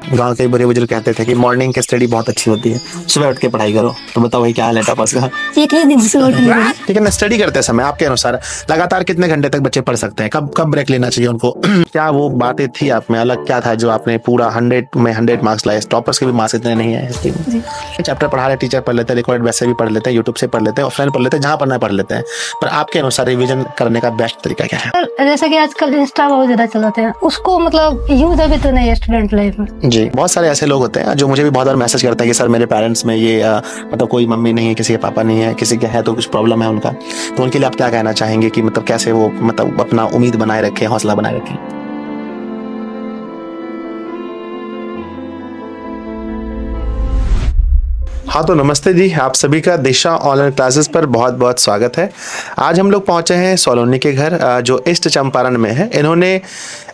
गाँव के बड़े बुजुर्ग कहते थे कि मॉर्निंग की स्टडी बहुत अच्छी होती है, सुबह उठ के पढ़ाई करो। तो बताओ भाई क्या हाल है टॉपर्स का? एक ही दिन से उठ गए। ठीक है ना, स्टडी करते समय आपके अनुसार लगातार कितने घंटे तक बच्चे पढ़ सकते हैं? कब कब ब्रेक लेना चाहिए उनको? क्या वो बातें थी आप में, अलग क्या था जो आपने पूरा 100 में 100 मार्क्स लाए? टॉपर्स के भी मार्क्स इतने नहीं है हिस्ट्री में। चैप्टर पढ़ा रहे टीचर पढ़ लेते हैं, रिकॉर्ड वैसे भी पढ़ लेते हैं, यूट्यूब से पढ़ लेते हैं, ऑफलाइन पढ़ लेते हैं, जहाँ पढ़ना है पढ़ लेते हैं। पर आपके अनुसार रिवीजन करने का बेस्ट तरीका क्या है? जैसे कि आजकल इंस्टा बहुत ज्यादा चलाते हैं, उसको मतलब यूज अभी तो नहीं है स्टूडेंट लाइफ में। जी, बहुत सारे ऐसे लोग होते हैं जो मुझे भी बहुत बार मैसेज करते हैं कि सर मेरे पेरेंट्स में ये मतलब कोई मम्मी नहीं है, किसी के पापा नहीं है, किसी के है तो कुछ प्रॉब्लम है उनका, तो उनके लिए आप क्या कहना चाहेंगे कि मतलब कैसे वो मतलब अपना उम्मीद बनाए रखें, हौसला बनाए रखें? हाँ तो नमस्ते जी, आप सभी का दिशा ऑनलाइन क्लासेस पर बहुत बहुत स्वागत है। आज हम लोग पहुंचे हैं सोलोनी के घर जो ईस्ट चंपारण में है। इन्होंने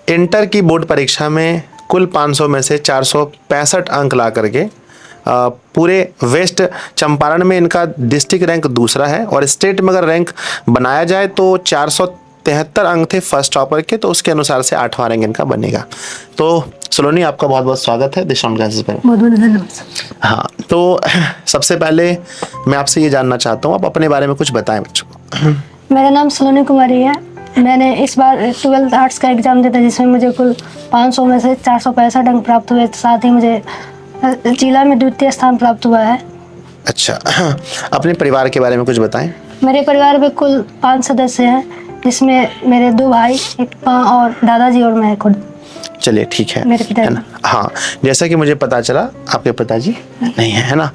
इंटर की बोर्ड परीक्षा में कुल 500 में से 465 अंक ला करके पूरे वेस्ट चंपारण में इनका डिस्ट्रिक्ट रैंक दूसरा है, और स्टेट में अगर रैंक बनाया जाए तो 473 अंक थे फर्स्ट टॉपर के, तो उसके अनुसार से 8वां रैंक इनका बनेगा। तो सोलोनी, आपका बहुत बहुत स्वागत है दिशा ऑनलाइन क्लासेस पर। बहुत बहुत धन्यवाद। हाँ, तो सबसे पहले मैं आपसे ये जानना चाहता हूँ, आप अपने बारे में कुछ बताएं बच्चों को। मेरा नाम सोलोनी कुमारी है। मैंने इस बार 12th आर्ट्स का एग्जाम दिया था, जिसमें मुझे कुल 500 में से 465 अंक प्राप्त हुए। साथ ही मुझे जिला में द्वितीय स्थान प्राप्त हुआ है। अच्छा, अपने परिवार के बारे में कुछ बताएं। मेरे परिवार में कुल 5 सदस्य हैं, जिसमें मेरे 2 भाई, एक माँ और दादाजी और मैं खुद। चलिए ठीक है, मेरे पिताजी। है ना? हाँ, जैसा कि मुझे पता चला आपके पिताजी नहीं है ना?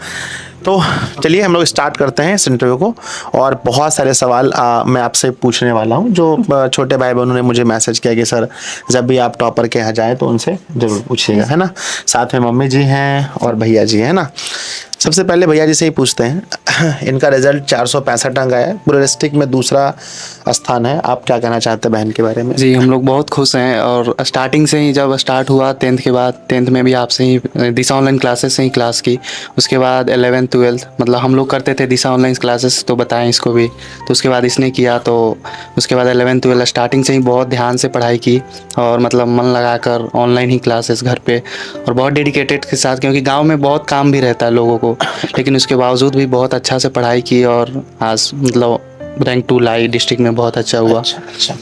तो चलिए हम लोग स्टार्ट करते हैं इस इंटरव्यू को, और बहुत सारे सवाल मैं आपसे पूछने वाला हूँ जो छोटे भाई बहनों ने मुझे मैसेज किया कि सर जब भी आप टॉपर के यहाँ जाएँ तो उनसे जरूर पूछिएगा, है ना? साथ में मम्मी जी हैं और भैया जी हैं ना। सबसे पहले भैया जी से ही पूछते हैं, इनका रिजल्ट 465 अंक आया है, पूरे डिस्ट्रिक्ट में दूसरा स्थान है। आप क्या कहना चाहते हैं बहन के बारे में? जी, हम लोग बहुत खुश हैं, और स्टार्टिंग से ही जब स्टार्ट हुआ 10th के बाद, 10th में भी आपसे ही दिशा ऑनलाइन क्लासेस से ही क्लास की। उसके बाद 11th 12th मतलब हम लोग करते थे दिशा ऑनलाइन क्लासेस, तो बताएं इसको भी। तो उसके बाद इसने किया, तो उसके बाद 11th 12th स्टार्टिंग से ही बहुत ध्यान से पढ़ाई की, और मतलब मन लगाकर ऑनलाइन ही क्लासेस घर पे, और बहुत डेडिकेटेड के साथ, क्योंकि गाँव में बहुत काम भी रहता है लोगों को, लेकिन उसके बावजूद भी बहुत अच्छा से पढ़ाई की, और आज मतलब रैंक 2 लाई, डिस्ट्रिक्ट में बहुत अच्छा हुआ। अच्छा।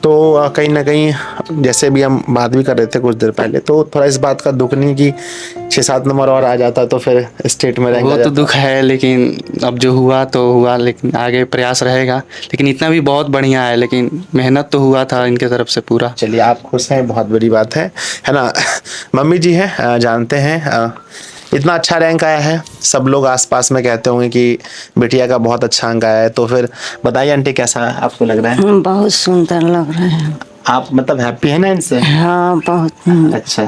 तो कहीं ना कहीं जैसे भी हम बात भी कर रहे थे कुछ देर पहले, तो थोड़ा इस बात का दुख नहीं कि 6-7 नंबर और आ जाता तो फिर स्टेट में रैंक वो तो दुख है, लेकिन अब जो हुआ तो हुआ, लेकिन आगे प्रयास रहेगा। लेकिन इतना भी बहुत बढ़िया है, लेकिन मेहनत तो हुआ था इनके तरफ से पूरा। चलिए, आप खुश हैं, बहुत बड़ी बात है ना? मम्मी जी हैं, जानते हैं इतना अच्छा रैंक आया है, सब लोग आसपास में कहते होंगे कि बिटिया का बहुत अच्छा अंक आया है, तो फिर बताइए आंटी कैसा आपको लग रहा है? बहुत सुंदर लग रहे हैं। आप मतलब हैप्पी है ना इनसे? हाँ बहुत। अच्छा,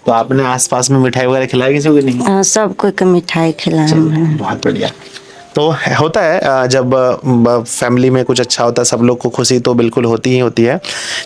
तो आपने आसपास में मिठाई वगैरह खिलाई किसी को नहीं? हाँ, सब कोई को मिठाई खिलाए हैं। बहुत बढ़िया। तो होता है जब फैमिली में कुछ अच्छा होता है, सब लोग को खुशी तो बिल्कुल होती ही होती है।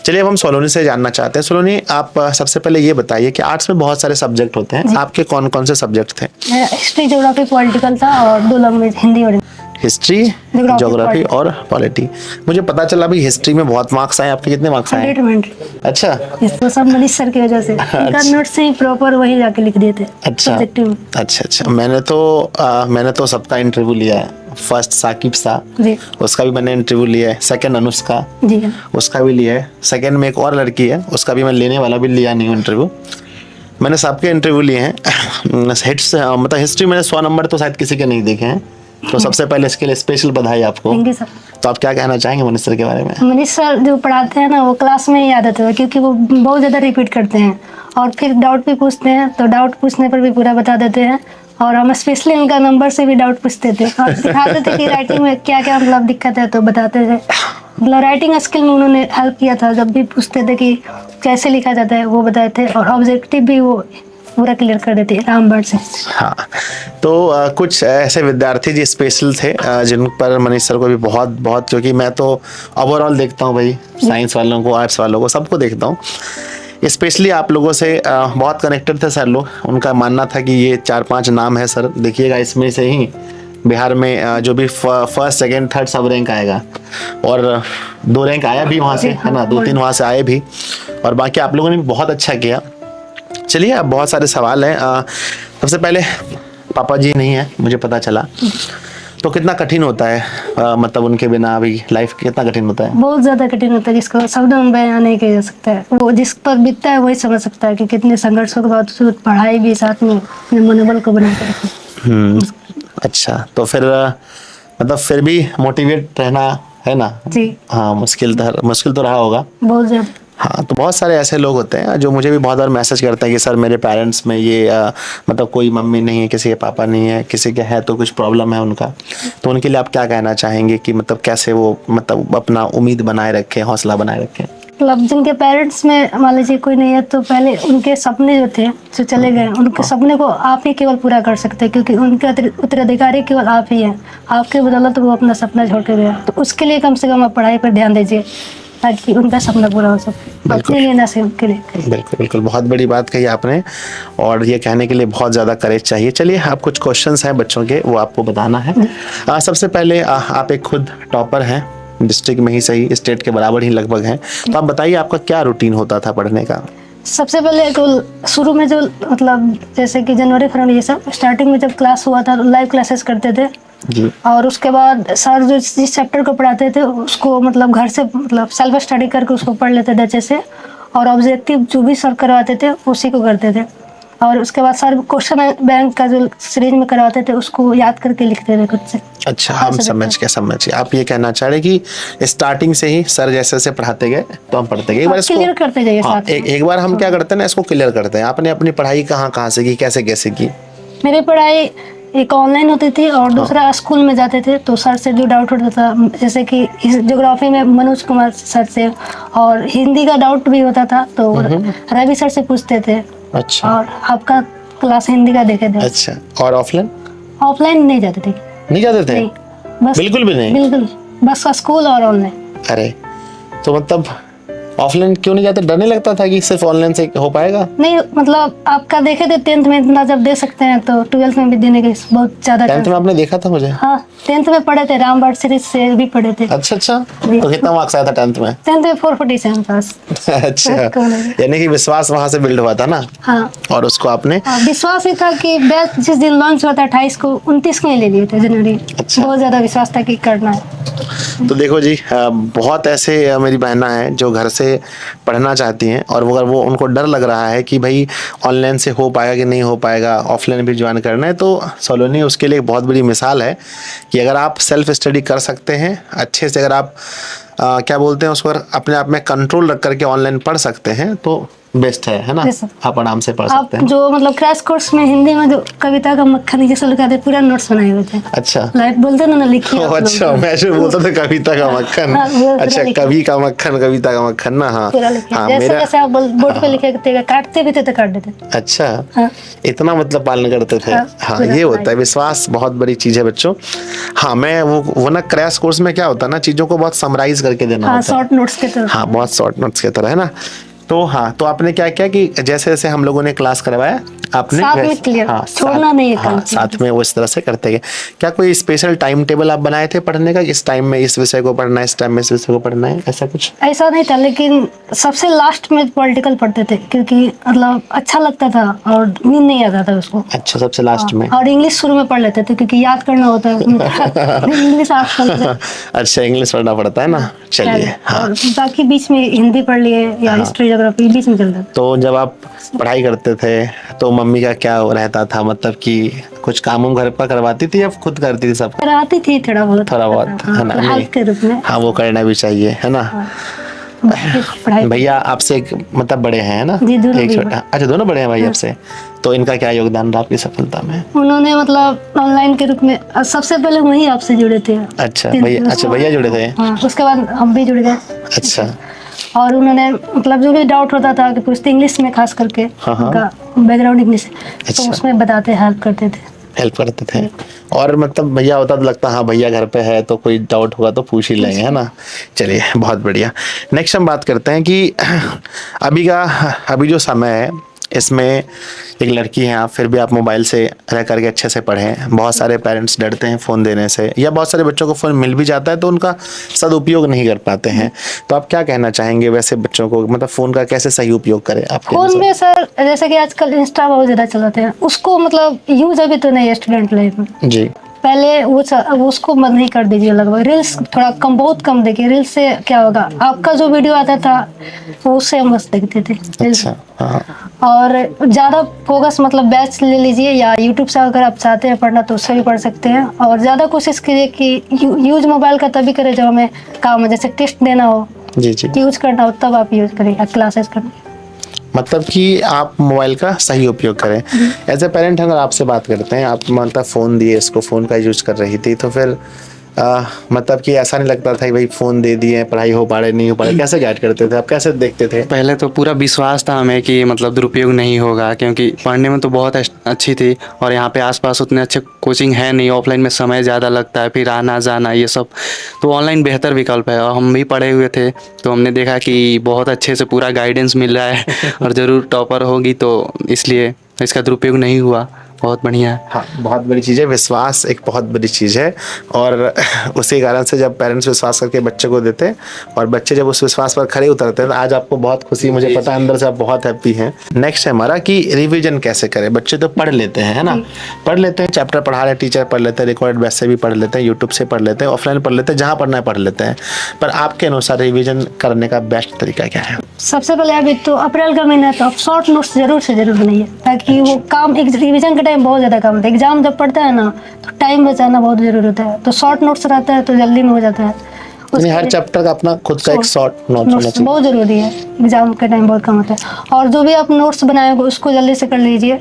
चलिए अब हम सोलोनी से जानना चाहते हैं। सोलोनी, आप सबसे पहले ये बताइए कि आर्ट्स में बहुत सारे सब्जेक्ट होते हैं, आपके कौन कौन से सब्जेक्ट थे? हिस्ट्री, ज्योग्राफी, पॉलिटिकल था, और 2 लैंग्वेज, हिंदी और हिस्ट्री, ज्योग्राफी और पॉलिटी। मुझे पता चला भाई हिस्ट्री में बहुत मार्क्स आए, आपके कितने मार्क्स आए? 100%। अच्छा, इसको सब मनीष सर की वजह से, इनका नोट से ही प्रॉपर वही जाके लिख दिए थे। अच्छा सब्जेक्टिव में। अच्छा। मैंने तो सबका इंटरव्यू लिया है। फर्स्ट साकिब सा, जी उसका भी मैंने इंटरव्यू लिया है। सेकंड अनुष्का, जी हाँ। उसका भी लिया है। सेकंड में एक और लड़की है, उसका भी मैं लेने वाला, भी लिया नहीं इंटरव्यू। मैंने सबके इंटरव्यू लिए हैं। मतलब हिस्ट्री में 100 नंबर तो शायद किसी के नहीं देखे हैं, तो सबसे पहले इसके लिए स्पेशल बधाई आपको। Thank you sir. तो आप क्या कहना चाहेंगे मनीष सर के बारे में? मनीष सर जो पढ़ाते हैं ना, वो क्लास में ही आदत है, क्योंकि वो बहुत ज़्यादा रिपीट करते हैं, और फिर डाउट भी पूछते हैं, तो डाउट पूछने पर भी पूरा बता देते हैं। और हम स्पेशली उनका नंबर से भी डाउट पूछते थे, और दिखाते थे कि राइटिंग में क्या क्या मतलब दिक्कत है, तो बताते थे। मतलब राइटिंग स्किल में उन्होंने हेल्प किया था, जब भी पूछते थे कि कैसे लिखा जाता है वो बताए थे, और ऑब्जेक्टिव भी वो पूरा क्लियर कर देते रामबर्ड से। हाँ, तो कुछ ऐसे विद्यार्थी जो स्पेशल थे जिन पर मनीष सर को भी बहुत बहुत, क्योंकि मैं तो ओवरऑल देखता हूँ भाई, साइंस वालों को, आर्ट्स वालों को, सबको देखता हूँ। स्पेशली आप लोगों से बहुत कनेक्टेड थे सर लोग। उनका मानना था कि ये 4-5 नाम है सर, देखिएगा इसमें से ही बिहार में जो भी फर्स्ट सेकंड थर्ड सब रैंक आएगा, और 2 रैंक आया भी वहाँ से, है ना, 2-3 वहाँ से आए भी, और बाकी आप लोगों ने भी बहुत अच्छा किया। चलिए, अब बहुत सारे सवाल हैं। सबसे पहले, पापा जी नहीं है मुझे पता चला, तो कितना कठिन होता है मतलब उनके बिना अभी लाइफ कितना कठिन होता है? बहुत ज्यादा कठिन होता है, जिसको शब्दों में बयान नहीं किया जा सकता है। वो जिस पर बीतता है वही समझ सकता है कि कितने संघर्षों के बावजूद पढ़ाई भी साथ में अपने मनोबल को बना कर रखी। अच्छा, तो फिर मतलब फिर भी मोटिवेट रहना है ना? जी, हाँ, मुश्किल तो रहा होगा। बहुत ज्यादा। हाँ, तो बहुत सारे ऐसे लोग होते हैं जो मुझे भी बहुत बार मैसेज करते हैं कि सर मेरे पेरेंट्स में ये मतलब कोई मम्मी नहीं है, किसी के पापा नहीं है, किसी के है तो कुछ प्रॉब्लम है उनका, तो उनके लिए आप क्या कहना चाहेंगे कि मतलब कैसे वो मतलब अपना उम्मीद बनाए रखें, हौसला बनाए रखें? मतलब जिनके पेरेंट्स में मान लीजिए कोई नहीं है, तो पहले उनके सपने जो थे जो चले गए, उनके सपने को आप ही केवल पूरा कर सकते हैं, क्योंकि उनके उत्तराधिकारी केवल आप ही हैं। आपके बदौलत वो अपना सपना छोड़ के गया, तो उसके लिए कम से कम आप पढ़ाई पर ध्यान दीजिए ताकि उनका सपना पूरा हो सके, अपने लिए ना सिर्फ उनके लिए। बिल्कुल बिल्कुल, बहुत बड़ी बात कही आपने, और ये कहने के लिए बहुत ज़्यादा करेज चाहिए। चलिए, आप कुछ क्वेश्चंस हैं बच्चों के, वो आपको बताना है। सबसे पहले आप एक खुद टॉपर हैं, डिस्ट्रिक्ट में ही सही, स्टेट के बराबर ही लगभग हैं, तो आप बताइए आपका क्या रूटीन होता था पढ़ने का? सबसे पहले तो शुरू में जो मतलब जैसे कि जनवरी फरवरी ये सब स्टार्टिंग में जब क्लास हुआ था, लाइव क्लासेस करते थे जी। और उसके बाद सर जो जिस चैप्टर को पढ़ाते थे उसको मतलब घर से मतलब सेल्फ स्टडी करके उसको पढ़ लेते थे अच्छे से, और ऑब्जेक्टिव जो भी सर करवाते थे उसी को करते थे। और उसके बाद सर क्वेश्चन बैंक का जो सीरीज में करवाते थे उसको याद करके लिखते थे खुद से। अच्छा, हम समझ गए। आप ये कहना चाह रहे कि स्टार्टिंग से ही सर जैसे जैसे पढ़ाते गए तो हम पढ़ते गए। एक बार इसको क्लियर करते जाइए हाँ, साथ में। एक बार हम क्या करते हैं ना, इसको क्लियर करते हैं। आपने अपनी पढ़ाई कहाँ से की, कैसे की? मेरी पढ़ाई एक ऑनलाइन होती थी और दूसरा स्कूल में जाते थे, तो सर से जो डाउट होता था, जैसे कि ज्योग्राफी में मनोज कुमार सर से, और हिंदी का डाउट भी होता था तो रवि सर से पूछते थे। अच्छा, और आपका क्लास हिंदी का देखे थे। अच्छा, और ऑफलाइन ऑफलाइन नहीं जाते थे। नहीं जाते थे? नहीं, बस बिल्कुल भी नहीं? बिल्कुल, बस स्कूल और ऑनलाइन। अरे, तो मतलब ऑफलाइन क्यों नहीं जाते? डर नहीं लगता था कि सिर्फ ऑनलाइन से हो पाएगा? नहीं, मतलब आपका देखे थे 10th में इतना जब दे सकते हैं तो 12th में भी देने के बहुत ज्यादा 10th में आपने देखा था मुझे? हाँ, 10th में पढ़े थे, रामबाण सीरीज से भी पढ़े थे। अच्छा, तो कितना मार्क्स आया था 10th में? 10th में 447 पास। अच्छा, यानी कि विश्वास वहां से बिल्ड हुआ था ना? हाँ, और उसको आपने विश्वास ही था कि बैच जिस दिन लॉन्च हुआ था 28 को, 29 को ही ले लिए थे जनवरी। अच्छा। बहुत ज्यादा विश्वास था कि करना है। तो देखो जी, बहुत ऐसे मेरी बहना हैं जो घर से पढ़ना चाहती हैं, और वो उनको डर लग रहा है कि भाई ऑनलाइन से हो पाएगा कि नहीं हो पाएगा, ऑफलाइन भी ज्वाइन करना है। तो सलोनी उसके लिए एक बहुत बड़ी मिसाल है कि अगर आप सेल्फ स्टडी कर सकते हैं अच्छे से, अगर आप क्या बोलते हैं उस पर अपने आप में कंट्रोल रख करके ऑनलाइन पढ़ सकते हैं तो बेस्ट है ना? Yes, sir. आप आराम से पढ़ आप सकते हैं। जो मतलब क्रैश कोर्स में हिंदी में जो कविता का मक्खन जैसा लिखा था, पूरा नोट्स बनाए हुए थे। अच्छा, लाइव बोलते ना लिखिए आप लोग। अच्छा, मैं जो बोलता था कविता का मक्खन। हाँ, वो पूरा अच्छा, लिखिए। कवि का मक्खन, कविता का मक्खन ना? हाँ पूरा लिखिए, हाँ, जैसे मेरा जैसे आप बोर्ड पे लिखे थे, काटते भी थे तो काट देते। अच्छा, हाँ। इतना मतलब पालन करते थे। हाँ, हाँ, पूरा ये होता है विश्वास, बहुत बड़ी चीज है बच्चों। हाँ, मैं वो ना क्रैश कोर्स में क्या होता है ना, चीजों को बहुत समराइज करके देना हाँ, होता है। शॉर्ट नोट्स के तरह। हाँ, बहुत शॉर्ट नोट्स की तरह है ना? तो हाँ, तो आपने क्या किया कि जैसे जैसे हम लोगों ने क्लास करवाया आपने साथ में clear, छोड़ना नहीं है काम। साथ में वो इस तरह से करते गए। क्या कोई स्पेशल टाइम टेबल आप बनाए थे पढ़ने का, इस टाइम में इस विषय को पढ़ना है, इस टाइम में इस विषय को पढ़ना है, ऐसा कुछ? ऐसा नहीं था, लेकिन सबसे लास्ट में पॉलिटिकल पढ़ते थे, क्योंकि मतलब अच्छा लगता था और नींद नहीं आता था उसको। अच्छा, सबसे लास्ट में? और इंग्लिश शुरू में पढ़ लेते थे क्योंकि याद करना होता है। इंग्लिश आप अच्छा, इंग्लिश पढ़ना पड़ता है ना? चलिए, हाँ। और बाकी बीच में हिंदी पढ़ लिए या हिस्ट्री ज्योग्राफी बीच में चलता था। तो जब आप पढ़ाई करते थे तो मम्मी का क्या रहता था, मतलब कि कुछ काम घर पर करवाती थी या खुद करती थी सब? कराती थी थोड़ा बहुत है ना? हेल्प के रूप में। हाँ, वो करना भी चाहिए है ना? पढ़ाई भैया आपसे एक मतलब बड़े हैं है ना? जी, दोनों एक भी छोटा। अच्छा, दोनों बड़े हैं भाई आपसे। तो इनका क्या योगदान रहा आपकी सफलता में? उन्होंने मतलब ऑनलाइन के रूप में सबसे पहले वही आपसे जुड़े थे। अच्छा भैया जुड़े थे? हाँ, उसके बाद हम भी जुड़ गए। अच्छा, और उन्होंने मतलब जो भी डाउट होता था कि पूछते इंग्लिश में, खास करके हाँ। उनका बैकग्राउंड इंग्लिश, अच्छा। तो उसमें बताते हेल्प करते थे। हेल्प करते थे। और मतलब भैया होता तो लगता हाँ भैया घर पे है तो कोई डाउट होगा तो पूछ ही लेंगे, है ना? चलिए, बहुत बढ़िया। नेक्स्ट हम बात करते हैं कि अभी जो समय है इसमें एक लड़की हैं आप, फिर भी आप मोबाइल से रह करके अच्छे से पढ़ें। बहुत सारे पेरेंट्स डरते हैं फ़ोन देने से, या बहुत सारे बच्चों को फ़ोन मिल भी जाता है तो उनका सदुपयोग नहीं कर पाते हैं। तो आप क्या कहना चाहेंगे वैसे बच्चों को, मतलब फ़ोन का कैसे सही उपयोग करें आपके फोन अनुसार? में सर जैसे कि आजकल इंस्टा बहुत ज्यादा चलाते हैं, उसको मतलब यूज अभी तो नहीं है स्टूडेंट लाइफ में। जी पहले वो उसको बंद नहीं कर दीजिए, लगभग रील्स थोड़ा कम, बहुत कम देखिए। रील्स से क्या होगा, आपका जो वीडियो आता था वो उससे हम बस देखते थे Reels। अच्छा हाँ और ज़्यादा फोकस मतलब बैच ले लीजिए, या यूट्यूब से अगर आप चाहते हैं पढ़ना तो उससे भी पढ़ सकते हैं। और ज़्यादा कोशिश कीजिए कि यूज मोबाइल का तभी करें जब हमें काम है, जैसे टेस्ट देना हो, जी जी, यूज करना हो, तब आप यूज करें, क्लासेस करना। मतलब कि आप मोबाइल का सही उपयोग करें। एज ए पेरेंट अगर आपसे बात करते हैं, आप मतलब फ़ोन दिए, इसको फ़ोन का यूज कर रही थी, तो फिर मतलब कि ऐसा नहीं लगता था कि भाई फ़ोन दे दिए, पढ़ाई हो पा रहे नहीं हो पा रहे, कैसे गाइड करते थे आप, कैसे देखते थे? पहले तो पूरा विश्वास था हमें कि मतलब दुरुपयोग नहीं होगा, क्योंकि पढ़ने में तो बहुत अच्छी थी और यहाँ पे आसपास उतने अच्छे कोचिंग है नहीं, ऑफलाइन में समय ज़्यादा लगता है, फिर आना जाना ये सब, तो ऑनलाइन बेहतर विकल्प है। और हम भी पढ़े हुए थे तो हमने देखा कि बहुत अच्छे से पूरा गाइडेंस मिल रहा है और ज़रूर टॉपर होगी, तो इसलिए इसका दुरुपयोग नहीं हुआ। बहुत बढ़िया है। हाँ, बहुत बड़ी चीज़ है, विश्वास एक बहुत बड़ी चीज़ है। और उसी कारण से जब पेरेंट्स विश्वास करके बच्चे को देते हैं और बच्चे जब उस विश्वास पर खड़े उतरते हैं, तो आज आपको बहुत खुशी, मुझे पता है अंदर से आप बहुत हैप्पी हैं। नेक्स्ट है हमारा कि रिवीजन कैसे करें। बच्चे तो पढ़ लेते हैं, है ना, पढ़ लेते हैं, चैप्टर पढ़ा रहे टीचर पढ़ लेते हैं, रिकॉर्डेड बैच से भी पढ़ लेते हैं, यूट्यूब से पढ़ लेते हैं, ऑफलाइन पढ़ लेते हैं, जहाँ पढ़ना है पढ़ लेते हैं। पर आपके अनुसार रिवीजन करने का बेस्ट तरीका क्या है? सबसे पहले अभी तो अप्रैल का महीना है, तो आप शॉर्ट नोट्स जरूर से जरूर बनाइए, ताकि वो काम एक रिवीजन के टाइम बहुत ज़्यादा काम होता है। एग्जाम जब पढ़ता है ना तो टाइम बचाना बहुत जरूरी होता है, तो शॉर्ट नोट्स रहता है तो जल्दी में हो जाता है। यानी हर चैप्टर का अपना खुद का एक शॉर्ट नोट होना चाहिए। बहुत जरूरी है, एग्जाम के टाइम बहुत कम होता है। और जो भी आप नोट्स बनाएंगे उसको जल्दी से कर लीजिए।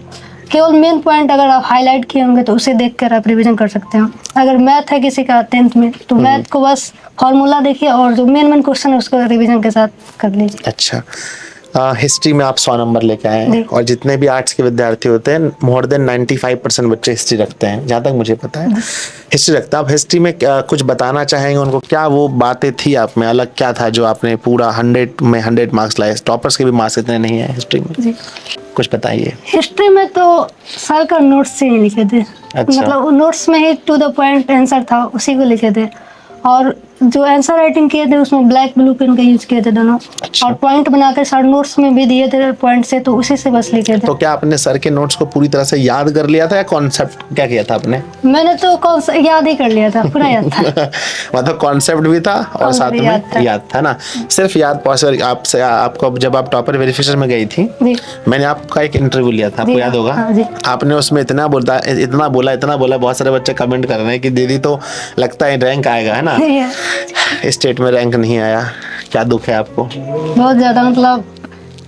केवल मेन पॉइंट अगर आप हाईलाइट किए होंगे तो उसे देखकर आप रिवीजन कर सकते हैं। अगर मैथ है किसी का 10th में, तो मैथ को बस फॉर्मूला देखिए और जो मेन क्वेश्चन है उसको रिवीजन के साथ कर लीजिए। अच्छा, हिस्ट्री में आप 100 नंबर लेके आए हैं, और जितने भी आर्ट्स के विद्यार्थी होते हैं मोर देन 95% बच्चे हिस्ट्री रखते हैं, जहाँ तक मुझे पता है हिस्ट्री रखता है। आप हिस्ट्री में कुछ बताना चाहेंगे उनको, क्या वो बातें थी आप में, अलग क्या था जो आपने पूरा 100 में 100 मार्क्स लाए? टॉपर्स के भी मार्क्स इतने नहीं है हिस्ट्री में, जी। कुछ बताइए। हिस्ट्री में तो सर का नोट्स से ही लिखे थे, अच्छा। मतलब नोट्स में ही टू द पॉइंट आंसर था, उसी को लिखे थे। और जो आंसर राइटिंग किए थे उसमें ब्लैक ब्लू पेन का यूज किए थे दोनों। अच्छा। और पॉइंट बनाकर सर नोट्स में भी दिए थे पॉइंट से, तो उसी से बस लिखे थे। तो क्या आपने सर के नोट्स को पूरी तरह से याद कर लिया था, या कॉन्सेप्ट क्या किया था आपने? मैंने तो याद ही कर लिया था, पूरा याद था। मतलब कॉन्सेप्ट भी था और साथ में याद था ना। सिर्फ याद पॉसिबल आपसे, आपको जब आप टॉपर वेरिफिकेशन में गई थी, जी। मैंने आपका एक इंटरव्यू लिया था, आपको याद होगा? हाँ जी। आपने उसमें इतना बोला, बहुत सारे बच्चे कमेंट कर रहे हैं कि दीदी तो लगता है रैंक आएगा, है ना। स्टेट में रैंक नहीं आया, क्या दुख है आपको? बहुत ज्यादा, मतलब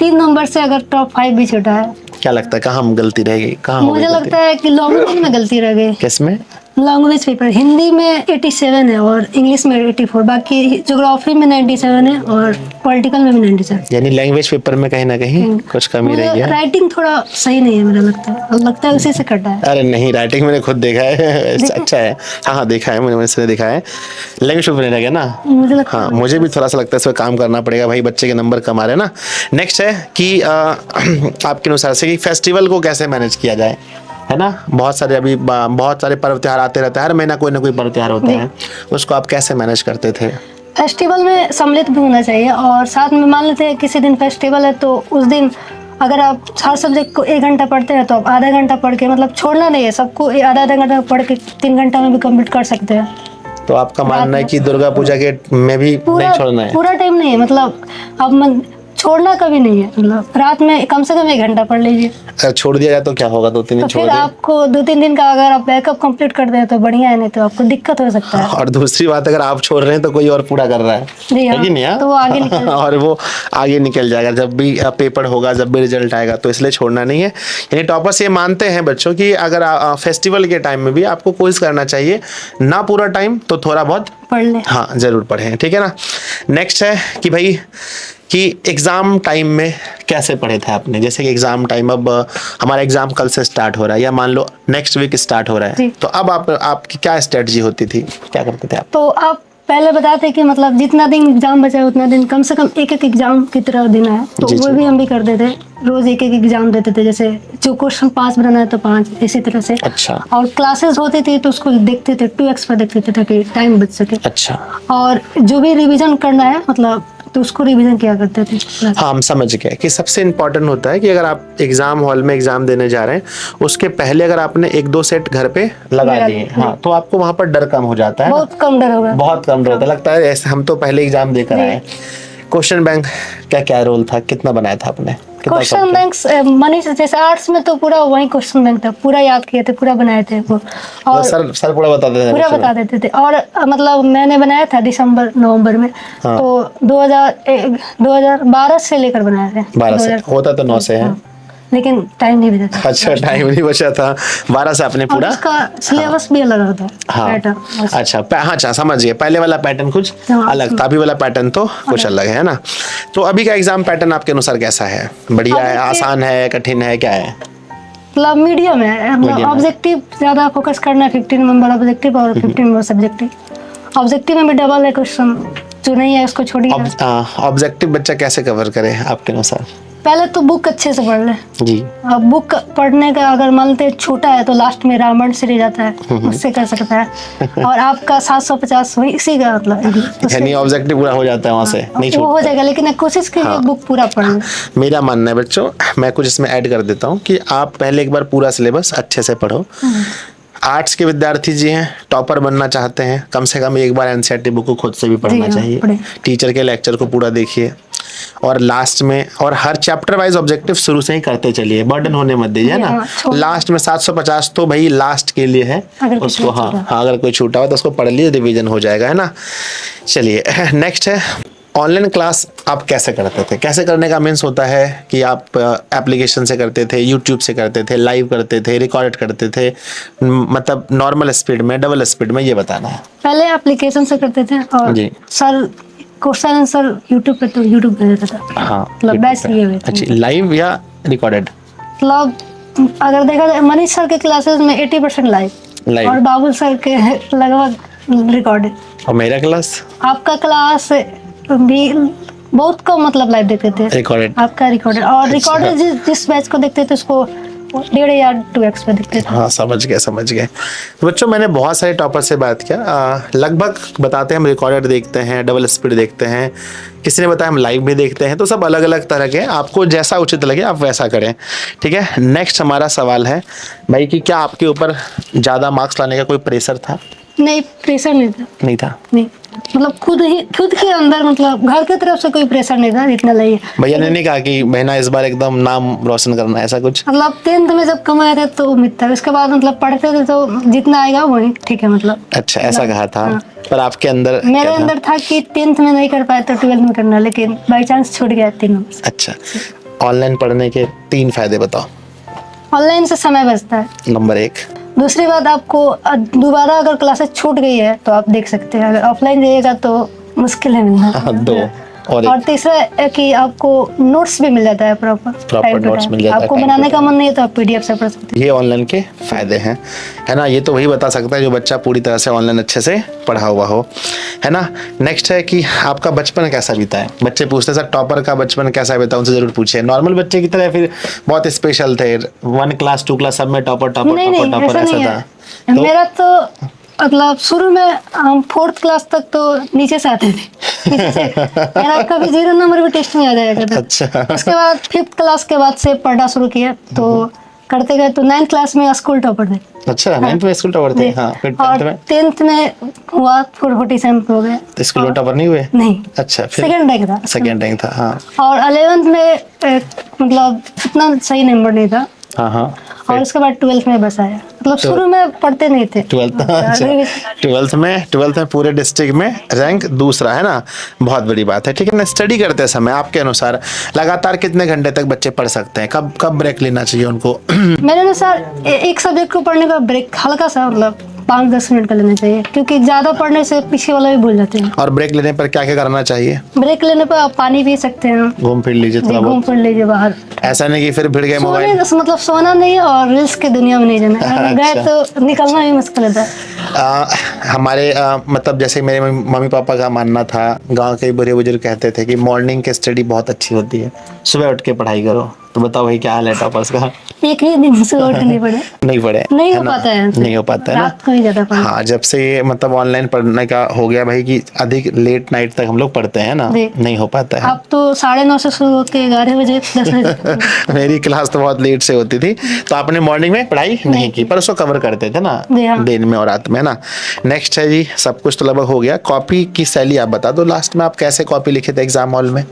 3 नंबर से अगर टॉप 5 भी छूटा है। क्या लगता है कहाँ हम गलती रह गई, कहाँ हो गई मुझे गलती? लगता है कि लैंग्वेज में गलती रह गई। किसमें? लैंग्वेज पेपर हिंदी में 87 है और इंग्लिश में 84, बाकी ज्योग्राफी में 97 है और पॉलिटिकल में भी 97। यानी लैंग्वेज पेपर में कहीं ना कहीं कुछ कमी रह गया। राइटिंग थोड़ा सही नहीं है, मेरा लगता है उसी से कटा है। अरे नहीं, राइटिंग मैंने खुद देखा है, अच्छा है। हाँ देखा है मैंने देखा है। लैंग्वेज पेपर रह गया ना। मुझे लगता हाँ, मुझे भी थोड़ा सा लगता है इस पर काम करना पड़ेगा भाई, बच्चे के नंबर कम आ रहे हैं ना। नेक्स्ट है कि आपके अनुसार से कि फेस्टिवल को कैसे मैनेज किया जाए, है ना। बहुत सारे पर्व त्योहार आते रहते हैं, हर महीना कोई ना कोई पर्व त्योहार होता है, उसको आप कैसे मैनेज करते थे? फेस्टिवल में सम्मिलित भी होना चाहिए, और साथ में मान लेते हैं किसी दिन फेस्टिवल है तो उस दिन अगर आप हर सब्जेक्ट को 1 घंटा पढ़ते हैं तो आप आधा घंटा पढ़ के, मतलब छोड़ना नहीं है, सबको आधा घंटा पढ़ के 3 घंटा में भी कंप्लीट कर सकते हैं। तो आपका मानना है कि दुर्गा पूजा के में भी नहीं छोड़ना है? पूरा टाइम नहीं है, मतलब अब छोड़ना कभी नहीं है, मतलब रात में कम से कम 1 घंटा पढ़ लीजिए। अगर छोड़ दिया जाए तो क्या होगा? 2-3 दिन तो छोड़ फिर दिया आपको 2-3 दिन का अगर आप बैकअप कंप्लीट कर दें तो बढ़िया है, नहीं तो आपको दिक्कत हो सकता है। और दूसरी बात, अगर आप छोड़ रहे हैं तो कोई और पूरा कर रहा है, जी है कि नहीं? हाँ, तो वो आगे निकल और वो आगे निकल जाएगा जब भी पेपर होगा, जब भी रिजल्ट आएगा, तो इसलिए छोड़ना नहीं है। यानी टॉपर्स ये मानते हैं बच्चों की अगर फेस्टिवल के टाइम में भी आपको कोशिश करना चाहिए, ना पूरा टाइम तो थोड़ा बहुत पढ़ ले। हाँ जरूर पढ़ें, ठीक है ना। नेक्स्ट है कि भाई कि एग्ज़ाम टाइम में कैसे पढ़े थे आपने? जैसे कि एग्ज़ाम टाइम, अब हमारा एग्ज़ाम कल से स्टार्ट हो रहा है या मान लो नेक्स्ट वीक स्टार्ट हो रहा है, तो अब आपकी क्या स्ट्रेटजी होती थी, क्या करते थे आप? तो आप पहले बताते कि मतलब जितना दिन एग्जाम बचा है उतना दिन कम से कम एक एक एग्जाम की तरह देना है, तो जी, वो जी। भी हम भी करते थे। रोज एक एक एग्जाम देते थे, जैसे जो क्वेश्चन 5 बनाना है तो 5, इसी तरह से। अच्छा और क्लासेस होती थी तो उसको देखते थे 2x पर देखते थे ताकि टाइम बच सके। अच्छा, और जो भी रिवीजन करना है मतलब तो उसको रिवीजन किया करते थे। हाँ हम समझ गए कि सबसे इम्पोर्टेंट होता है कि अगर आप एग्जाम हॉल में एग्जाम देने जा रहे हैं उसके पहले अगर आपने 1-2 सेट घर पे लगा लगा दिए, दिए। हाँ, तो आपको वहां पर डर कम हो जाता है ना? बहुत कम डर होगा। बहुत कम डर होता है, लगता है ऐसे हम तो पहले एग्जाम देकर आए। क्वेश्चन बैंक क्या क्या रोल था, कितना बनाया था आपने? कितना क्वेश्चन solve किया? बैंक मनीष जैसे आर्ट्स में तो पूरा वही क्वेश्चन बैंक था, पूरा याद किए थे, पूरा बनाए थे वो, तो और सर पूरा बता देते पूरा बता देते थे। और मतलब मैंने बनाया था दिसंबर-नवंबर में, हाँ। तो 2012 से लेकर बनाए थे। 12 से 2000 होता तो 9 से है। हाँ, लेकिन टाइम नहीं बचा था। अच्छा, टाइम नहीं बचा था, 12 से आपने और पूरा। उसका सिलेबस भी अलग होता है, हाँ पैटर्न। अच्छा, हाँ अच्छा समझ गए, पहले वाला पैटर्न कुछ हाँ, अलग था, अभी वाला पैटर्न तो कुछ अलग है ना? तो अभी का एग्जाम पैटर्न आपके अनुसार कैसा है? बढ़िया है, अभी के- आसान है, कठिन है, क्या है? मतलब मीडियम है, Medium है। ऑब्जेक्टिव ज्यादा फोकस करना है, 15 नंबर ऑब्जेक्टिव और 15 नंबर सब्जेक्टिव। ऑब्जेक्टिव में भी डबल है क्वेश्चन, जो नहीं है उसको छोड़िए। ऑब्जेक्टिव बच्चा कैसे कवर करे आपके अनुसार? पहले तो बुक अच्छे से पढ़ ले। जी अब बुक पढ़ने का अगर मानते छोटा है तो लास्ट में रामायण से रह जाता है, उससे कर सकता है। और आपका 750 वही इसी का मतलब यानी ऑब्जेक्टिव पूरा हो जाता है वहां से, नहीं वो हो छूटता। जाएगा, लेकिन कोशिश कीजिए हाँ। बुक पूरा पढ़ना। मेरा मानना है बच्चों, मैं कुछ इसमें ऐड कर देता हूँ कि आप पहले एक बार पूरा सिलेबस अच्छे से पढ़ो। आर्ट्स के विद्यार्थी जी हैं, टॉपर बनना चाहते हैं, कम से कम एक बार एनसीईआरटी बुक को खुद से भी पढ़ना जी हाँ, चाहिए। पढ़ें। टीचर के लेक्चर को पूरा देखिए, और लास्ट में और हर चैप्टर वाइज ऑब्जेक्टिव शुरू से ही करते चलिए, बर्डन होने मत दीजिए ना। हाँ, छोड़- लास्ट में 750 तो भाई लास्ट के लिए है, अगर कुछ उसको छूटा। हाँ, अगर कोई छूटा हो तो उसको पढ़ लिए, रिवीजन हो जाएगा, है ना? चलिए नेक्स्ट है ऑनलाइन क्लास आप कैसे करते थे? कैसे करने का मीन्स होता है कि आप एप्लीकेशन से करते थे, यूट्यूब से करते थे, लाइव करते थे, रिकॉर्ड करते थे, मतलब नॉर्मल स्पीड में, डबल स्पीड में, ये बताना है। पहले एप्लीकेशन से करते थे, और जी। सर क्वेश्चन आंसर यूट्यूब पे, तो यूट्यूब पे देता था। हाँ मतलब बैच लिए हुए थे। अच्छा, लाइव या रिकॉर्डेड? मतलब अगर देखा जाए मनीष सर के क्लासेस में 80% लाइव, Live। और बाबुल सर के लगभग रिकॉर्डेड। और मेरा क्लास आपका क्लास भी बहुत कम मतलब लाइव देखते थे, रिकॉर्डेड। आपका रिकॉर्डेड। और रिकॉर्डेड जिस बैच को देखते थे उसको 1.5 या 2x पे देखते थे। हाँ समझ गए। तो बच्चों मैंने बहुत सारे टॉपर से बात किया, लगभग बताते हैं हम रिकॉर्डेड देखते हैं, डबल स्पीड देखते हैं, किसी ने बताया हम लाइव भी देखते हैं, तो सब अलग अलग तरह के, आपको जैसा उचित लगे आप वैसा करें, ठीक है? नेक्स्ट हमारा सवाल है भाई कि क्या आपके ऊपर ज़्यादा मार्क्स लाने का कोई प्रेशर था? नहीं, प्रेशर नहीं था। नहीं था? नहीं, मतलब खुद के अंदर, मतलब घर की तरफ से कोई प्रेशर नहीं था, इतना नहीं। भैया ने नहीं कहा कि महीना इस बार एकदम नाम रोशन करना है, ऐसा कुछ? मतलब 10th में जब कमाए थे तो उम्मीद था, उसके बाद मतलब पढ़ते थे तो जितना आएगा वही ठीक है, मतलब अच्छा ऐसा कहा था। हाँ। पर आपके अंदर मेरे क्या था? अंदर था कि 10th में नहीं कर पाए तो 12th में करना, लेकिन बाई चांस छूट गया 3 में। अच्छा, ऑनलाइन पढ़ने के 3 फायदे बताओ। ऑनलाइन से समय बचता है। नंबर 1। दूसरी बात, आपको दोबारा अगर क्लासेस छूट गई है तो आप देख सकते हैं, अगर ऑफलाइन जाइएगा तो मुश्किल है मिलना। 2 और और तीसरा है कि आपको नोट्स भी मिल जाता है प्रॉपर नोट्स मिल जाता है आपको time to बनाने का time। मन नहीं है तो आप पीडीएफ से पढ़ सकते ये ऑनलाइन के फायदे हैं, है ना? ये तो वही बता सकता है जो बच्चा पूरी तरह से ऑनलाइन अच्छे से पढ़ा हुआ हो, है ना? नेक्स्ट है कि आपका बचपन कैसा बीता है? बच्चे पूछते हैं सर टॉपर का बचपन कैसा बीता, उनसे जरूर पूछे। नॉर्मल बच्चे की तरह फिर बहुत स्पेशल थे, 1 क्लास 2 क्लास सब में टॉपर हैं। नहीं नहीं, ऐसा नहीं ऐसा था? है। मेरा तो मतलब शुरू में हम 4th क्लास तक तो नीचे से आते थे, नीचे से। मेरा कभी 0 नंबर भी टेस्ट में आ जाया करता। अच्छा। उसके बाद 5th क्लास के बाद से पढ़ना शुरू किया, तो करते गए तो 9th क्लास में स्कूल टॉपर थे। अच्छा 9th में स्कूल टॉपर थे? हाँ, फिर 10th और में? 10th में हुआ 47 हो गए। तो स्कूल में टॉपर नहीं हुए? नहीं, अच्छा, फिर सेकंड रैंक था। सेकंड रैंक था, हाँ। और 11th में मतलब इतना सही नंबर नहीं था, हाँ और उसके बाद 12th में बस आया। मतलब शुरू में पढ़ते नहीं थे। 12th अच्छा 12th में पूरे डिस्ट्रिक्ट में रैंक दूसरा, है ना? बहुत बड़ी बात है, ठीक है ना? स्टडी करते समय आपके अनुसार लगातार कितने घंटे तक बच्चे पढ़ सकते हैं? कब ब्रेक लेना चाहिए उनको? मेरे अनुसार एक सब्जेक्ट को पढ़ने का ब्रेक हल्का सा, मतलब 5-10 मिनट का लेना चाहिए, क्योंकि ज्यादा पढ़ने से पीछे वाला भी भूल जाते हैं। और ब्रेक लेने पर क्या क्या करना चाहिए? ब्रेक लेने पर आप पानी पी सकते हैं, घूम फिर लीजिए थोड़ा घूम बहुत, फिर लीजिए बाहर। ऐसा नहीं कि फिर भिड़ गए मोबाइल। सोने मतलब सोना नहीं, और रील्स की दुनिया में नहीं जाना, अगर गए अच्छा। तो निकलना भी मुश्किल होता है। हमारे मतलब जैसे मेरे मम्मी पापा का मानना था, गांव के बड़े बुजुर्ग कहते थे कि मॉर्निंग की स्टडी बहुत अच्छी होती है, सुबह उठ के पढ़ाई करो। तो बताओ भाई क्या हाल है टॉपर्स का? एक ही दिन से उठ नहीं पड़े, नहीं पढ़े, नहीं है हो ना? पाता है हमसे। नहीं हो पाता है ना। रात को ही ज्यादा पढ़ते हाँ, जब से ये मतलब ऑनलाइन पढ़ने का हो गया भाई कि अधिक लेट नाइट तक हम लोग पढ़ते हैं ना, जी। नहीं हो पाता है। अब तो 9:30 से शुरू होकर 11 बजे 10 बजे। मेरी क्लास तो बहुत लेट से होती थी, तो आपने मॉर्निंग में पढ़ाई नहीं की, पर उसको कवर करते थे ना जी हाँ। दिन में और रात में, है ना। नेक्स्ट है जी, सब कुछ तो लगभग हो गया, कॉपी की शैली आप बता दो। लास्ट में आप कैसे कॉपी लिखे थे एग्जाम हॉल में?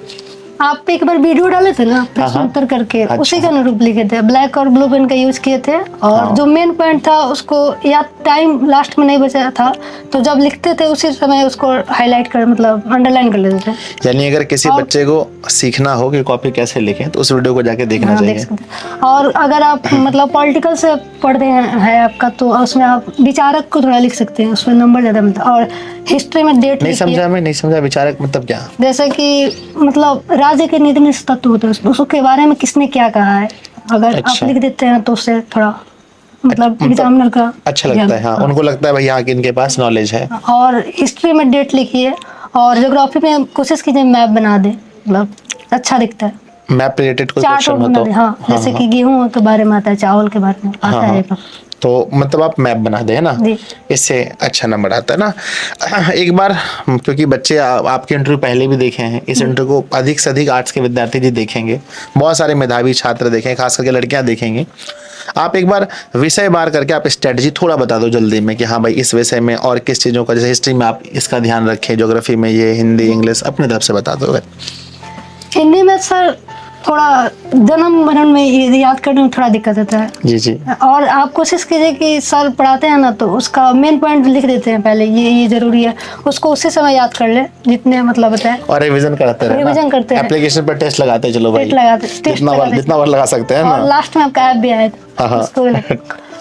आप एक बार वीडियो डाले थे ना प्रश्न उत्तर करके, अच्छा। उसी का अनुरूप लिखे थे। ब्लैक और ब्लू पेन का यूज किए थे, और जो मेन पॉइंट था उसको, या टाइम लास्ट में नहीं बचा था तो जब लिखते थे उसी समय उसको हाईलाइट कर, मतलब अंडरलाइन कर लेते थे। यानी अगर किसी बच्चे को सीखना हो कि कॉपी कैसे लिखें तो उस वीडियो को जाके देखना हाँ, देख चाहिए। सकते हैं। और अगर आप मतलब पॉलिटिकल से पढ़ते हैं आपका, तो उसमें आप विचारक को थोड़ा लिख सकते हैं, उसमें नंबर ज्यादा मिलता है। और हिस्ट्री में डेट नहीं लिखिए। समझा, मैं नहीं समझा विचारक मतलब क्या? जैसे कि मतलब राज्य के नीति तत्व होते हैं, उसके बारे में किसने क्या कहा है, अगर अच्छा। आप लिख देते हैं तो उससे थोड़ा मतलब एग्जामिनर का अच्छा लगता है। हाँ, उनको लगता है भाई यहाँ के इनके पास नॉलेज है। और हिस्ट्री में डेट लिखिए, और ज्योग्राफी में कोशिश कीजिए मैप बना दे, मतलब अच्छा दिखता है। मैप रिलेटेड कोई चार्ट क्वेश्चन हो बना तो दे, हाँ, जैसे कि गेहूं के बारे में आता है, चावल के बारे में आता है। तो मतलब आप मैप बना दे, है ना, जी। इससे अच्छा नंबर आता है ना। एक बार क्योंकि बच्चे आपके इंटरव्यू पहले भी देखे हैं, इस इंटरव्यू को अधिक से अधिक आर्ट्स के विद्यार्थी जी देखेंगे, बहुत सारे मेधावी छात्र देखेंगे, खास करके लड़कियां देखेंगे। आप एक बार विषय बार करके आप स्ट्रेटजी थोड़ा बता दो जल्दी में कि हाँ भाई इस विषय में और किस चीज़ों का, जैसे हिस्ट्री में आप इसका ध्यान रखें, ज्योग्राफी में ये, हिंदी इंग्लिश अपनी तरफ से बता दो। हिंदी में सर थोड़ा जन्म मरण में याद करने में थोड़ा दिक्कत होता है। जी जी। और आप कोशिश कीजिए कि सर पढ़ाते हैं ना तो उसका मेन पॉइंट लिख देते हैं पहले, ये जरूरी है, उसको उसी समय याद कर ले जितने मतलब बताए, और रिवीजन करते रहे, रिवीजन करते रहे। एप्लीकेशन पर टेस्ट लगाते चलो भाई, टेस्ट लगाते, टेस्ट लगाते। जितना बार लगा सकते हैं और ना। लास्ट में आपका ऐप भी आया हाँ, हाँ। उसको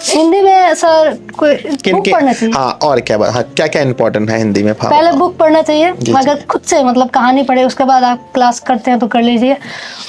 हिंदी में सर कोई बुक पढ़ना चाहिए। हाँ, और क्या बात, हाँ, क्या क्या इंपॉर्टेंट है हिंदी में? पहले बुक पढ़ना चाहिए, जी। अगर खुद से मतलब कहानी पढ़े, उसके बाद आप क्लास करते हैं तो कर लीजिए।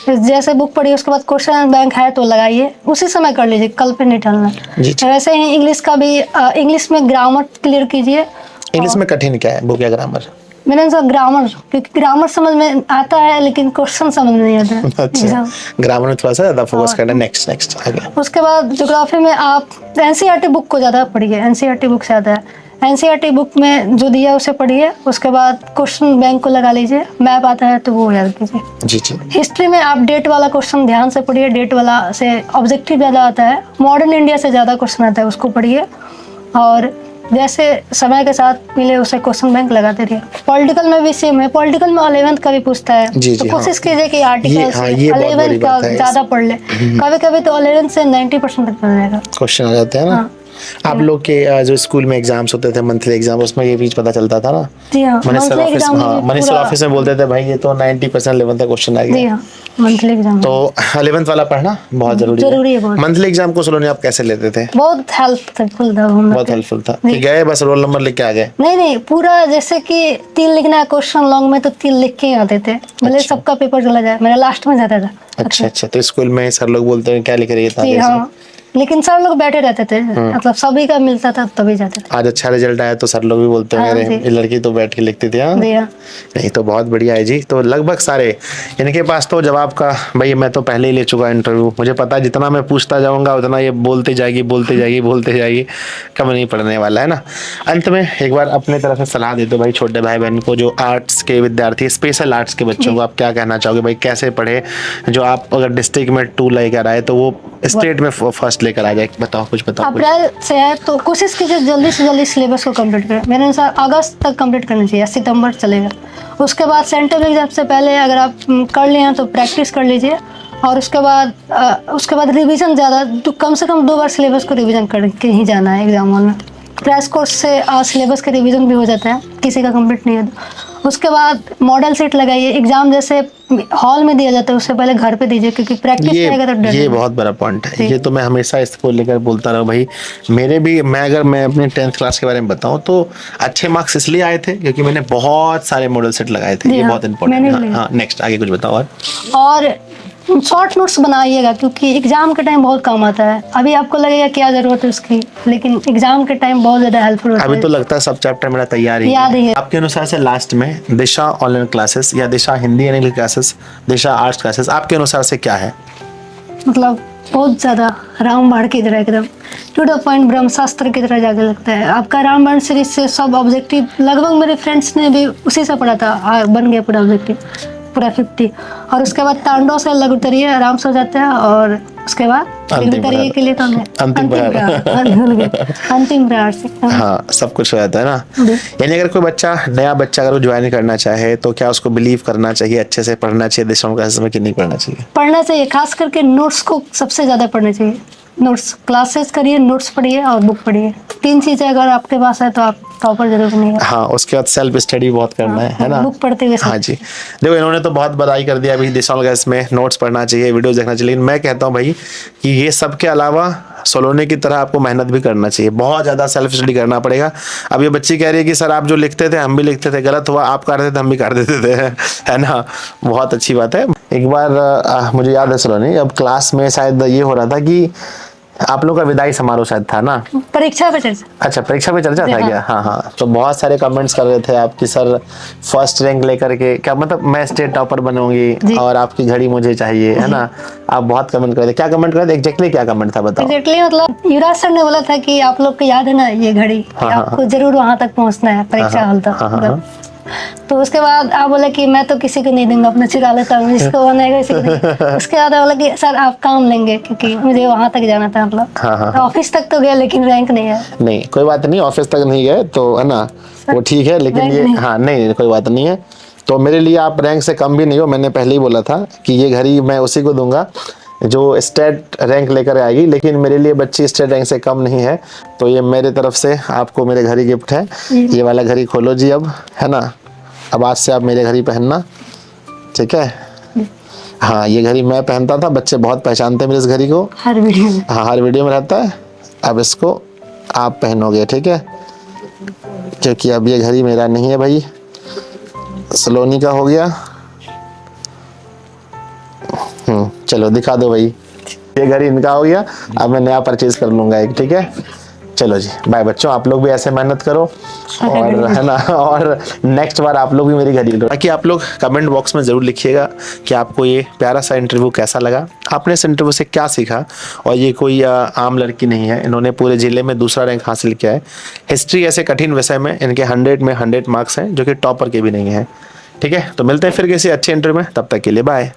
जैसे बुक पढ़िए उसके बाद क्वेश्चन बैंक है तो लगाइए, उसी समय कर लीजिए, कल पे नहीं टालना। जी। वैसे ही इंग्लिश का भी, इंग्लिश में ग्रामर क्लियर कीजिए। इंग्लिश में कठिन क्या है, बुक या ग्रामर? मेरे अनुसार ग्रामर, क्योंकि ग्रामर समझ में आता है लेकिन क्वेश्चन समझ में नहीं आता है। अच्छा, ग्रामर में थोड़ा सा ज्यादा फोकस करना। नेक्स्ट आगे। उसके बाद ज्योग्राफी में आप एनसीईआरटी बुक को ज़्यादा पढ़िए, एनसीईआरटी बुक से आता है। एनसीईआरटी बुक में जो दिया है उसे पढ़िए, उसके बाद क्वेश्चन बैंक को लगा लीजिए, मैप आता है तो वो याद कीजिए। जी जी। हिस्ट्री में आप डेट वाला क्वेश्चन ध्यान से पढ़िए, डेट वाला से ऑब्जेक्टिव ज़्यादा आता है, मॉडर्न इंडिया से ज़्यादा क्वेश्चन आता है, उसको पढ़िए। और जैसे समय के साथ मिले उसे क्वेश्चन बैंक लगाते रहिए। पॉलिटिकल में भी सेम है, पॉलिटिकल में 11th का भी पूछता है, जी, तो जी, कोशिश हाँ। कीजिए कि आर्टिकल से ये बहुत बड़ी 11th का बात है। ज़्यादा पढ़ ले, कभी कभी तो 11th से 90% तक पढ़ जाएगा। क्वेश्चन आ जाते हैं ना। हाँ। आप लोग के जो स्कूल में एग्जाम्स होते थे, मंथली एग्जाम, उसमें ये बीच पता चलता था ना। जी हाँ, Manish sir monthly office, exam में हाँ, भी मनीष सर पूरा- ऑफिस में बोलते थे भाई ये तो 90% 11th का क्वेश्चन आ जी गया। हाँ, मंथली एग्जाम तो 11th वाला पढ़ना बहुत जरूरी जरूरी है बहुत। मंथली एग्जाम को सलोनी आप कैसे लेते थे? बहुत हेल्पफुल था हम लोग बहुत के। हेल्पफुल था कि गए बस रोल नंबर लिख के आ गए? नहीं, पूरा जैसे कि 3 लिखना है क्वेश्चन लॉन्ग में तो 3 लिख के ही आते थे, भले अच्छा। सबका पेपर चला जाए, मेरा लास्ट में जाता था। अच्छा, तो स्कूल में सर लोग बोलते हैं क्या लिख रही है इतना जी देर से? हाँ, लेकिन सर लोग बैठे रहते थे, मतलब सभी का मिलता था तभी जाते थे। आज अच्छा रिजल्ट आया तो सर लोग भी बोलते हाँ, हैं जी। ये लड़की तो बैठ के लिखती थी। हाँ, जी हाँ। नहीं तो बहुत बढ़िया है जी। तो लगभग सारे इनके पास तो जवाब का, भाई मैं तो पहले ही ले चुका इंटरव्यू, मुझे पता है जितना मैं पूछता जाऊंगा उतना ये बोलते जाएगी, कम नहीं पड़ने वाला है ना। अंत में एक बार अपने तरफ से सलाह दे दो भाई छोटे भाई बहन को, जो आर्ट्स के विद्यार्थी, स्पेशल आर्ट्स के बच्चों को आप क्या कहना चाहोगे भाई, कैसे पढ़े? जो आप अगर डिस्ट्रिक्ट में 2 लेकर आए तो वो स्टेट में फर्स्ट लेकर आ जाए, बताओ कुछ। अप्रैल से है तो कोशिश कीजिए जल्दी से जल्दी सिलेबस को कंप्लीट करें। मेरे अनुसार अगस्त तक कंप्लीट करना चाहिए, सितंबर चलेगा। उसके बाद सेंट्रल एग्जाम से पहले अगर आप कर लिए हैं तो प्रैक्टिस कर लीजिए, और उसके बाद रिवीजन ज़्यादा, तो कम से कम 2 बार सिलेबस को रिवीजन करके ही जाना है एग्जाम हॉल में। क्रैश कोर्स से सिलेबस का रिवीजन भी हो जाता है, किसी का कंप्लीट नहीं है तो। उसके बाद मॉडल सेट लगाइए, एग्जाम जैसे हॉल में दिया जाता है उससे पहले घर पे दीजिए, क्योंकि प्रैक्टिस रहेगा तो डर ये नहीं। बहुत बड़ा पॉइंट है। ये तो मैं हमेशा इसको लेकर बोलता रहा भाई। अगर मैं अपने 10th क्लास के बारे में बताऊं तो अच्छे मार्क्स इसलिए आए थे क्योंकि मैंने बहुत सारे मॉडल सेट लगाए थे। ये हाँ, बहुत इंपॉर्टेंट है। हाँ, नेक्स्ट आगे कुछ बताओ। और शॉर्ट नोट्स बनाइएगा, क्योंकि एग्जाम के टाइम बहुत काम आता है। अभी आपको लगेगा क्या जरूरत है उसकी, लेकिन एग्जाम के टाइम बहुत ज्यादा हेल्पफुल होता अभी है। तो लगता है सब चैप्टर मेरा तैयार ही याद ही है। आपके अनुसार से लास्ट में दिशा ऑनलाइन क्लासेस या दिशा हिंदी यानी क्लासेस, दिशा आर्ट्स क्लासेस, आपके अनुसार से क्या है? मतलब बहुत ज्यादा रामबाण की तरह एकदम टू द पॉइंट ब्रह्मशास्त्र की तरह जाके लगता है। आपका रामबाण सीरीज से सब ऑब्जेक्टिव लगभग मेरे फ्रेंड्स ने भी उसी से पढ़ा था, बन गया पूरा ऑब्जेक्टिव पूरा 50। और उसके बाद तांडव से लघुतरीय आराम से हो जाता है, और उसके बाद अंतिम लघुतरीय प्रहार। के लिए तो हमें अंतिम प्रहार। भूल गए। अंतिम प्रहार से हाँ, सब कुछ हो जाता है ना। जी। यानी अगर कोई बच्चा, नया बच्चा अगर वो ज्वाइन करना चाहे तो क्या उसको बिलीव करना चाहिए, अच्छे से पढ़ना चाहिए दिशा क्लासेस में कि नहीं पढ़ना चाहिए? पढ़ना चाहिए, खास करके नोट्स को सबसे ज्यादा पढ़ना चाहिए। नोट्स क्लासेस करिए, नोट्स पढ़िए और बुक पढ़िए। 3 चीजें अगर आपके पास है तो आप टॉपर जरूर बनिएगा। हाँ, उसके बाद सेल्फ स्टडी बहुत करना है ना। बुक पढ़ते हुए हाँ जी, देखो इन्होंने तो बहुत बधाई कर दिया अभी दिशा क्लास में नोट्स पढ़ना चाहिए, वीडियोस देखना चाहिए, लेकिन मैं कहता हूँ भाई कि ये सब के अलावा सोलोनी की तरह आपको मेहनत भी करना चाहिए, बहुत ज़्यादा सेल्फ स्टडी करना पड़ेगा। अब ये बच्ची कह रही है कि सर आप जो लिखते थे हम भी लिखते थे, गलत हुआ आप कर देते थे हम भी कर देते थे, है ना। बहुत अच्छी बात है। एक बार मुझे याद है सोलोनी, अब क्लास में शायद ये हो रहा था कि आप लोग का विदाई समारोह शायद था ना। परीक्षा पे चर्चा। अच्छा, परीक्षा पे चर्चा था हाँ। क्या? हाँ हाँ, तो बहुत सारे कमेंट्स कर रहे थे आपकी सर फर्स्ट रैंक लेकर के, क्या मतलब मैं स्टेट टॉपर बनूंगी जी। और आपकी घड़ी मुझे चाहिए, है ना। आप बहुत कमेंट कर रहे थे, क्या कमेंट कर रहे थे एग्जैक्टली, क्या कमेंट था बताओ? एग्जैक्टली मतलब युवराज सर ने बोला था कि आप लोग को याद है ना ये घड़ी, कि आपको जरूर वहां तक पहुंचना है परीक्षा हॉल तक। तो उसके बाद आप बोले कि मैं तो किसी को नहीं दूंगा, अपना चुरा लेता हूँ, जिसको बनेगा किसी को नहीं। उसके बाद बोला कि सर आप काम लेंगे, क्योंकि मुझे वहां तक जाना था। मतलब ऑफिस तक तो गया लेकिन रैंक नहीं है। नहीं कोई बात नहीं, ऑफिस तक नहीं गए तो है ना, वो ठीक है, लेकिन ये हाँ नहीं कोई बात नहीं है। तो मेरे लिए आप रैंक से कम भी नहीं हो, मैंने पहले ही बोला था कि ये घड़ी मैं उसी को दूंगा जो स्टेट रैंक लेकर आएगी, लेकिन मेरे लिए बच्ची स्टेट रैंक से कम नहीं है। तो ये मेरे तरफ से आपको मेरे घड़ी गिफ्ट है। ये वाला घड़ी खोलो जी अब, है ना। अब आज से आप मेरे घड़ी पहनना, ठीक है। हाँ, ये घड़ी मैं पहनता था, बच्चे बहुत पहचानते हैं मेरे इस घड़ी को, हर वीडियो में। हाँ हर वीडियो में रहता है। अब इसको आप पहनोगे, ठीक है, क्योंकि अब ये घड़ी मेरा नहीं है भाई, सलोनी का हो गया। चलो दिखा दो भाई, ये घड़ी इनका हो गया। अब मैं नया परचेज कर लूंगा एक, ठीक है। चलो जी बाय बच्चों, आप लोग भी ऐसे मेहनत करो और है ना, और नेक्स्ट बार आप लोग भी मेरी घड़ी लो। बाकी आप लोग कमेंट बॉक्स में ज़रूर लिखिएगा कि आपको ये प्यारा सा इंटरव्यू कैसा लगा, आपने इस इंटरव्यू से क्या सीखा। और ये कोई आम लड़की नहीं है, इन्होंने पूरे ज़िले में दूसरा रैंक हासिल किया है। हिस्ट्री ऐसे कठिन विषय में इनके 100 में 100 मार्क्स हैं, जो कि टॉपर के भी नहीं हैं, ठीक है। तो मिलते हैं फिर किसी अच्छे इंटरव्यू में, तब तक के लिए बाय।